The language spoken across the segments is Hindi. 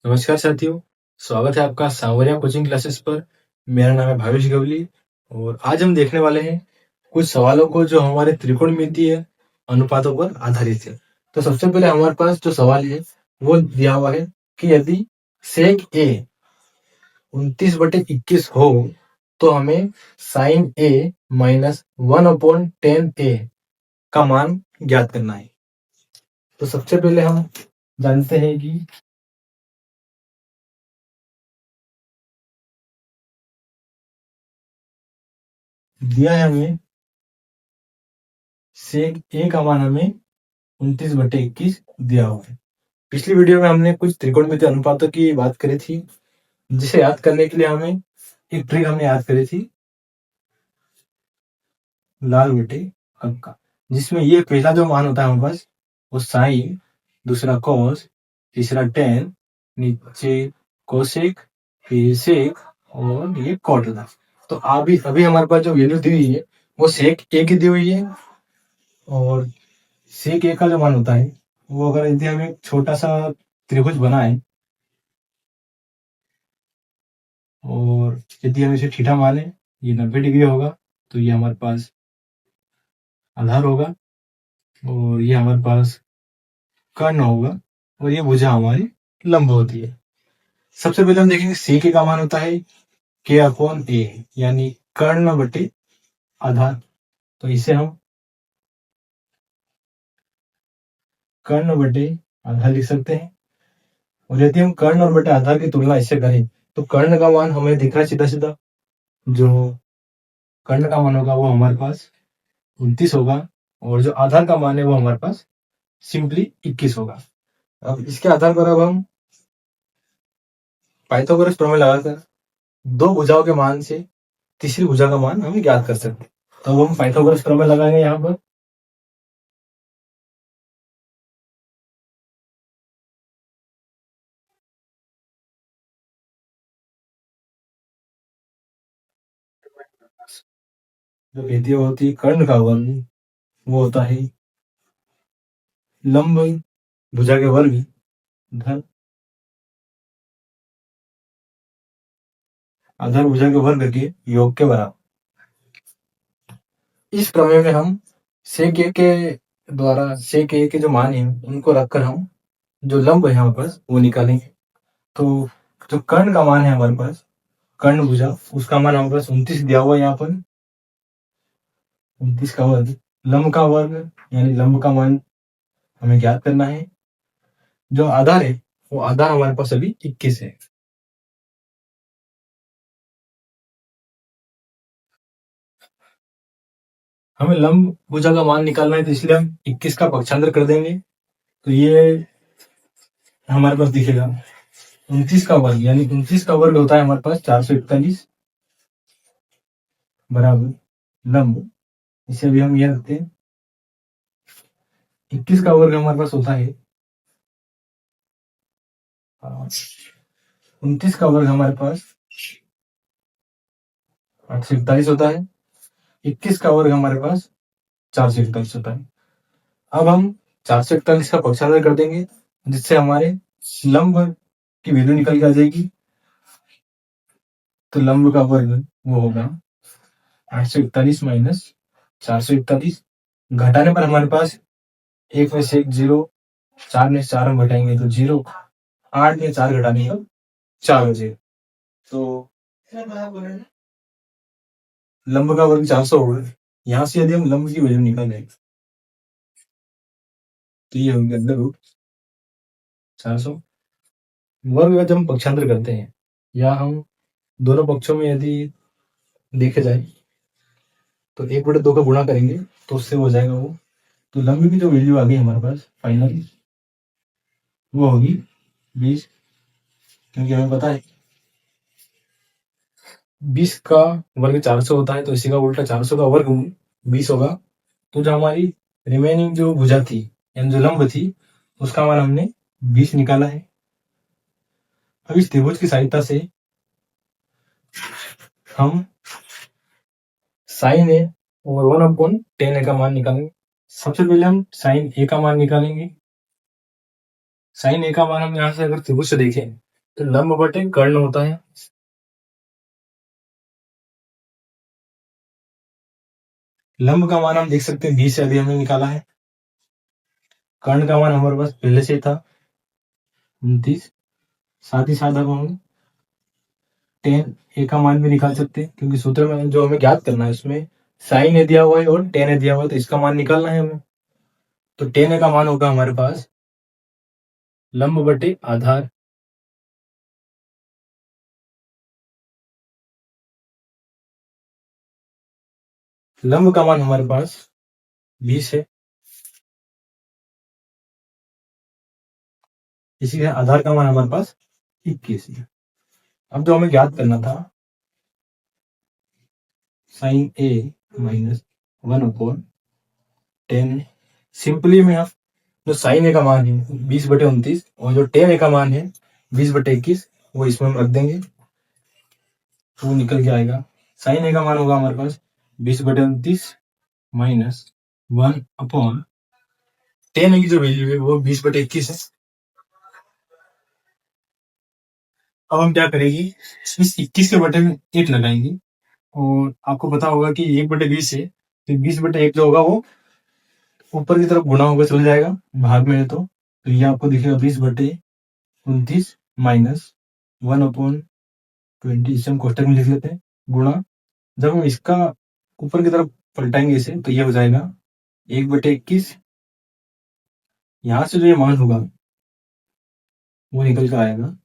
नमस्कार साथियों, स्वागत है आपका सांवरिया कोचिंग क्लासेस पर। मेरा नाम है भावेश गवली और आज हम देखने वाले हैं कुछ सवालों को जो हमारे त्रिकोणमितीय अनुपातों पर आधारित है। तो सबसे पहले हमारे पास जो सवाल है वो दिया हुआ है कि यदि सेक ए 29/21 हो तो हमें साइन ए माइनस 1/10 ए का मान ज्ञात करना है। तो सबसे पहले हम जानते हैं कि दिया है हमें सेक ए का मान हमें 29/21 दिया हुआ है। पिछली वीडियो में हमने कुछ त्रिकोणमितीय अनुपातों की बात करी थी, जिसे याद करने के लिए हमें एक ट्रिक हमने याद करी थी, लाल बटे कब का, जिसमें ये पहला जो मान होता है हमारे पास वो साइन, दूसरा कॉस, तीसरा टेन, नीचे कोसेक, फिर सेक और ये कॉट होता है। तो अभी हमारे पास जो वैल्यू दी हुई है वो सेक ए की दी हुई है और सेक ए का जो मान होता है वो अगर यदि हम एक छोटा सा त्रिभुज बनाए और यदि हम इसे थीटा माने, ये 90 डिग्री होगा, तो ये हमारे पास आधार होगा और ये हमारे पास कर्ण होगा और ये भुजा हमारी लंब होती है। सबसे पहले हम देखेंगे सी के का मान होता है k/a, यानी कर्ण बटे आधार। तो इसे हम कर्ण बटे आधार लिख सकते हैं और यदि हम कर्ण और बटे आधार की तुलना इससे करें तो कर्ण का मान हमें दिख रहा है सीधा सीधा, जो कर्ण का मान होगा वो हमारे पास 29 होगा और जो आधार का मान है वो हमारे पास सिंपली 21 होगा। अब इसके आधार पर अब हम पाइथागोरस प्रमेय लगाकर दो भुजाओं के मान से तीसरी भुजा का मान हम ज्ञात कर सकते हैं। तो हम पाइथागोरस प्रमेय लगाएंगे यहाँ पर। जो भेदीय होती है कर्ण का वर्ग वो होता है लंब भुजा के वर्ग धन आधार भुजा के वर्ग के योग के बराबर। इस प्रमेय में हम सेक ए के द्वारा सेक ए के जो मान है उनको रखकर हम जो लंब है हमारे पास वो निकालेंगे। तो जो कर्ण का मान है हमारे पास, कर्ण भुजा, उसका मान हमारे पास 29 दिया हुआ है यहाँ पर, 29 का वर्ग, लंब का वर्ग यानी लंब का मान हमें ज्ञात करना है। जो आधार है वो आधार हमारे पास अभी 21 है। हमें लंब भुजा का मान निकालना है तो इसलिए हम 21 का पक्षांतर कर देंगे, तो ये हमारे पास दिखेगा 29 का वर्ग, यानी 29 का वर्ग होता है हमारे पास 441 बराबर लंब। इसे अभी हम ये रखते हैं, 21 का वर्ग हमारे पास होता है 29 का वर्ग हमारे पास 841 होता है, 21 का वर्ग हमारे पास 441 होता है। अब हम 441 का पक्षांतर कर देंगे जिससे हमारे लंब की वैल्यू निकल के आ जाएगी। तो लंब का वर्ग वो होगा 841 माइनस 441, घटाने पर हमारे पास एक में से एक जीरो, 4 में से 4 हम घटाएंगे तो जीरो, 8 में 4 घटाने का 4 हो जाएगा। तो लंब का वर्ग 400 होगा। यहाँ से यदि हम लंब की वैल्यू निकालें तो ये होंगे अंडर रूट 400। वर्ग का जब हम पक्षांतर करते हैं या हम दोनों पक्षों में यदि देखे जाए तो 1/2 का गुणा करेंगे तो उससे हो जाएगा वो। तो लंब की जो वैल्यू आ गई हमारे पास फाइनल वो होगी 20, क्योंकि हमें पता है 20 का वर्ग 400 होता है, तो इसी का उल्टा 400 का वर्ग 20 होगा। तो जो हमारी रिमेनिंग जो भुजा थी यानी जो लंब थी उसका मान हमने 20 निकाला है। अब इस त्रिभुज की सहायता से हम साइन ए और 1/10 ए का मान निकालेंगे। सबसे पहले हम साइन ए का मान निकालेंगे। साइन ए का मान हम यहाँ से अगर त्रिभुज से देखें तो लंब बटे कर्ण होता है। लंब का मान हम देख सकते हैं 20 से अभी हमने निकाला है। कर्ण का मान हमारे पास पहले से था 29। साथ ही साथ अब हम टेन ए का मान भी निकाल सकते हैं, क्योंकि सूत्र में जो हमें ज्ञात करना है उसमें साइन ए दिया हुआ है और टेन ए दिया हुआ है, तो इसका मान निकालना है हमें। तो टेन ए का मान होगा हमारे पास लंब बटे आधार। लंब का मान हमारे पास 20 है, इसीलिए आधार का मान हमारे पास 21 है। अब जो हमें ज्ञात करना था साइन ए माइनस 1/10, सिंपली में आप जो साइन ए का मान है 20/29 और जो टेन ए का मान है 20/21, वो इसमें हम रख देंगे तो वो निकल के आएगा। साइन ए का मान होगा हमारे पास 20/29 माइनस 1/10 ए की जो वैल्यू है वो 20/21 है। अब हम क्या करेंगे, इस 21 के बटे में 1 लगाएंगे और आपको पता होगा कि 1/20 है, तो 20/1 जो होगा वो ऊपर की तरफ गुणा होकर चल जाएगा भाग में है, तो ये आपको दिखेगा 20/29 माइनस 1/20, इसे हम कोष्टक में लिख लेते हैं गुणा। जब हम इसका ऊपर की तरफ पलटाएंगे इसे तो ये हो जाएगा 1/21। यहां से जो ये मान होगा वो निकल कर आएगा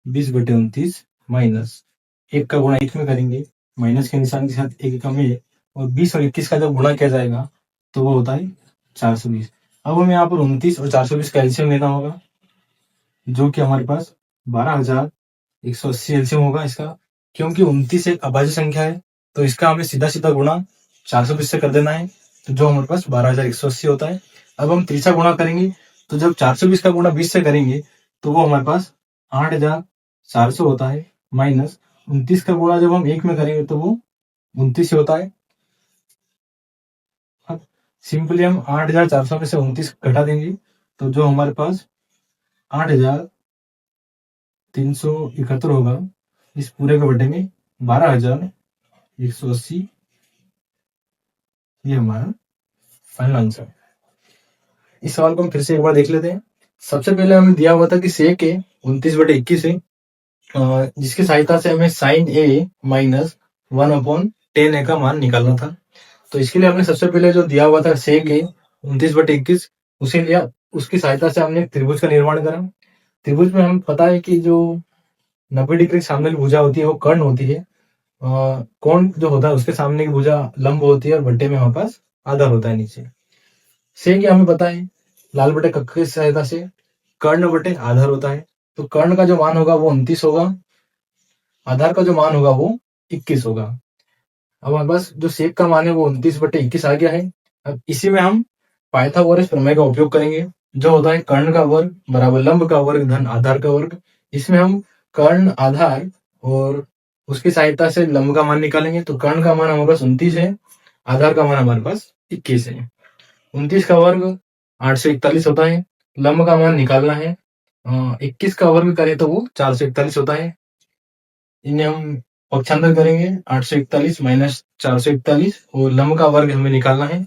20/29 माइनस 1 का गुणा 1 में करेंगे, माइनस के निशान के साथ 1 कम है, और 20 और 21 का जब गुणा किया जाएगा तो वो होता है 420। अब हमें यहाँ पर 29 और 420 का एलसीएम लेना होगा, जो कि हमारे पास 12,180 एलसीएम होगा इसका। क्योंकि 29 एक अभाज्य संख्या है तो इसका हमें सीधा सीधा गुणा 420 से कर देना है, तो जो हमारे पास 12,180 होता है। अब हम तीसरा गुणा करेंगे, तो जब 420 का गुणा 20 से करेंगे तो वो हमारे पास 8,400 होता है, माइनस 29 का गुणा जब हम 1 में करेंगे तो वो 29 होता है। अब सिंपली हम 8,400 में से 29 घटा देंगे, तो जो हमारे पास 8,371 होगा, इस पूरे के बटे में 12,180, ये हमारा फाइनल आंसर। इस सवाल को हम फिर से एक बार देख लेते हैं। सबसे पहले हमें दिया हुआ था कि सेक ए 29/21 है, जिसकी सहायता से हमें साइन ए माइनस 1/10 का मान निकालना था। तो इसके लिए हमने सबसे पहले जो दिया हुआ था सेक ए 29/21 उसे लिया, उसकी सहायता से हमने त्रिभुज का निर्माण करा। त्रिभुज में हमें पता है कि जो 90 डिग्री सामने की भुजा होती है वो कर्ण होती है, कोण जो होता है उसके सामने की भुजा लंब होती है और बट्टे में हमारे पास आधार होता है नीचे। सेक हमें पता है लाल बटे कक्ष की सहायता से कर्ण बटे आधार होता है, तो कर्ण का जो मान होगा वो 29 होगा, आधार का जो मान होगा वो 21 होगा। अब हमारे पास जो सेक का मान है वो 29/21 आ गया है। अब इसी में हम पाइथागोरस प्रमेय का उपयोग करेंगे, जो होता है कर्ण का वर्ग बराबर लंब का वर्ग धन आधार का वर्ग। इसमें हम कर्ण आधार और उसकी सहायता से लंब का मान निकालेंगे, तो कर्ण का मान हमारे पास 29 है, आधार का मान हमारे पास 21 है। 29 का वर्ग 841 होता है, लंब का मान निकालना है, 21 का वर्ग करें तो वो 441 होता है। इन्हें हम पक्षांतर करेंगे, 841 माइनस 441 और लंब का वर्ग हमें निकालना है,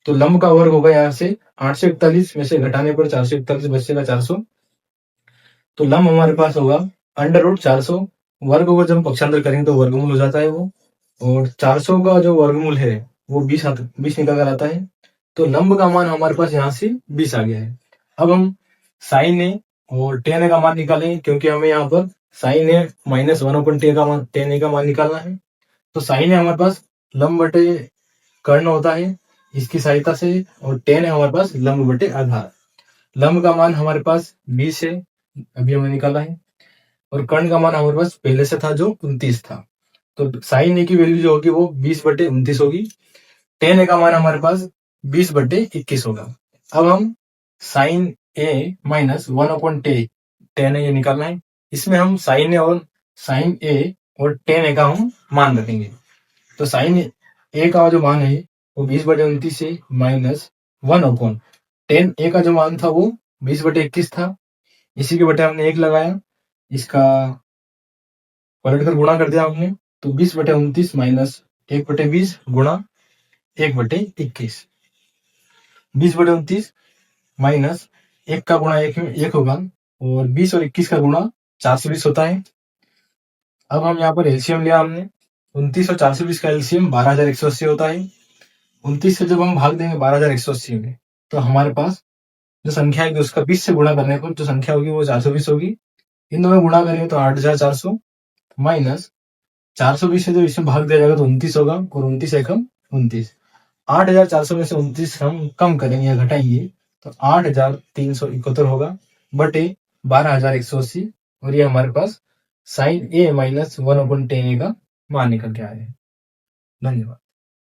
तो लंब का वर्ग होगा यहाँ से 841 में से घटाने पर 441 बचेगा 400, तो लंब हमारे पास होगा √400। वर्ग को जब पक्षांतर करेंगे तो वर्गमूल हो जाता है वो, और 400 का जो वर्गमूल है वो 20 निकल कर आता है, तो लंब का मान हमारे पास यहाँ से 20 आ गया है। अब हम साइन ए और टेन ए का मान निकालेंगे, क्योंकि हमें यहाँ पर साइन ए माइनस 1/10 का मान टेन ए का मान निकालना है। तो साइन ए हमारे पास लंब बटे कर्ण होता है इसकी सहायता से, और टेन ए हमारे पास लंब बटे आधार। लंब का मान हमारे पास 20 है, अभी हमने निकाला है, और कर्ण का मान हमारे पास पहले से था जो 29 था, तो साइन ए की वैल्यू जो होगी वो 20/29 होगी। टेन ए का मान हमारे पास 20/21 होगा। अब हम साइन ए माइनस 1/10 टेन ए ये निकालना है, इसमें हम साइन ए और टेन ए का हम मान रखेंगे। तो साइन ए का जो मान है वो 20/29 है, माइनस 1/10 ए का जो मान था वो 20/21 था, इसी के बटे हमने 1 लगाया, इसका पलट कर गुणा कर दिया हमने, तो 20/29 माइनस 1/20 गुणा 1/21। 20/29 माइनस 1 का गुणा 1 होगा, और 20 और 21 का गुणा 420 होता है। अब हम यहाँ पर एलसीएम लिया हमने, 29 और 420 का एलसीएम 12,180 होता है। 29 से जब हम भाग देंगे 12,180 में, तो हमारे पास जो संख्या है उसका 20 से गुणा करने पर जो संख्या होगी वो 420 होगी। इन दोनों गुणा करेंगे तो 8,400 माइनस 420 से जो इसमें भाग दिया जाएगा तो 29 होगा, और 29 एकम 29। 8,400 में से 29 हम कम करेंगे या घटाएंगे तो 8,371 होगा बटे 12,180, और ये हमारे पास साइन ए माइनस 1/10 का मान निकल के आया है। धन्यवाद।